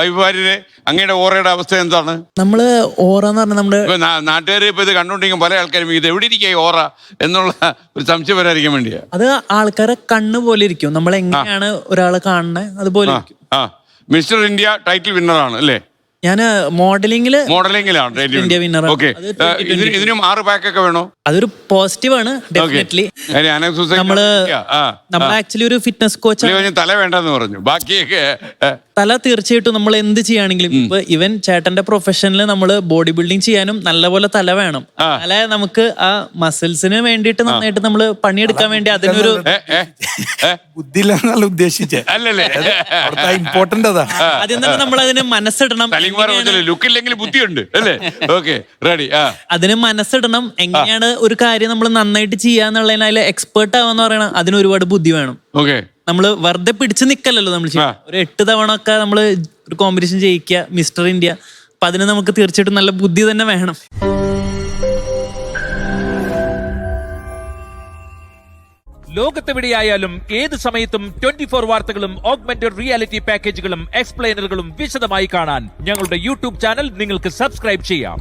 വൈഫുമാരെ അങ്ങയുടെ ഓറയുടെ അവസ്ഥ എന്താണ്? നമ്മള് ഓറ എന്ന് പറഞ്ഞാൽ നമ്മുടെ നാട്ടുകാർ ഇപ്പൊ ഇത് കണ്ടുകൊണ്ടിരിക്കും, പല ആൾക്കാരും ഇത് എവിടെ ഇരിക്കുക ഓറ എന്നുള്ള ഒരു സംശയം വരാതിരിക്കാൻ വേണ്ടിയാ. അത് ആൾക്കാരെ കണ്ണ് പോലെ ഇരിക്കും, നമ്മൾ എങ്ങനെയാണ് ഒരാളെ കാണുന്നത് അതുപോലെ ഇരിക്കും. മിസ്റ്റർ ഇന്ത്യ ടൈറ്റിൽ വിന്നറാണ് അല്ലേ? ഞാന് മോഡലിംഗിലാണ് ഇന്ത്യ വിന്നർ. ഇതിനും 6 പാക്കൊക്കെ വേണോ? അതൊരു പോസിറ്റീവ് ആണ് ഡെഫിനറ്റ്ലി. നമ്മള് ആക്ച്വലി ഒരു ഫിറ്റ്നസ് കോച്ച്. തല വേണ്ടെന്ന് പറഞ്ഞു, ബാക്കിയൊക്കെ തല തീർച്ചയായിട്ടും നമ്മൾ എന്ത് ചെയ്യുകയാണെങ്കിലും ഇപ്പൊ ഇവൻ ചേട്ടന്റെ പ്രൊഫഷനിൽ നമ്മള് ബോഡി ബിൽഡിംഗ് ചെയ്യാനും നല്ലപോലെ തല വേണം. തല നമുക്ക് ആ മസിൽസിന് വേണ്ടിയിട്ട് നന്നായിട്ട് നമ്മള് പണിയെടുക്കാൻ വേണ്ടി അതിനൊരു ബുദ്ധിയില്ല ഉദ്ദേശിച്ചേ അല്ലല്ലേ? ഇമ്പോർട്ടന്റ് അതാ. ആദ്യം തന്നെ നമ്മൾ അതിന് മനസ്സിടണം. ലുക്കില്ലെങ്കിൽ ബുദ്ധിയുണ്ട് അല്ലേ? Okay ready. അതിന് മനസ്സിടണം. എങ്ങനെയാണ് ഒരു കാര്യം നമ്മൾ നന്നായിട്ട് ചെയ്യാന്നുള്ളതിന് അതിൽ എക്സ്പേർട്ട് ആവാന്ന് പറയണം. അതിന് ഒരുപാട് ബുദ്ധി വേണം. ഓക്കെ, നമ്മള് വെറുതെ പിടിച്ചു നിക്കല്ലോ നമ്മൾ ഒരു 8 തവണ ഒക്കെ നമ്മള് ഒരു കോമ്പറ്റീഷൻ ജയിക്കുക മിസ്റ്റർ ഇന്ത്യ. അപ്പൊ അതിന് നമുക്ക് തീർച്ചയായിട്ടും നല്ല ബുദ്ധി തന്നെ വേണം. ലോകത്തെവിടെയായാലും ഏത് സമയത്തും 24 വാർത്തകളും ഓഗ്മെന്റഡ് റിയാലിറ്റി പാക്കേജുകളും എക്സ്പ്ലെയിനറുകളും വിശദമായി കാണാൻ ഞങ്ങളുടെ യൂട്യൂബ് ചാനൽ നിങ്ങൾക്ക് സബ്സ്ക്രൈബ് ചെയ്യാം.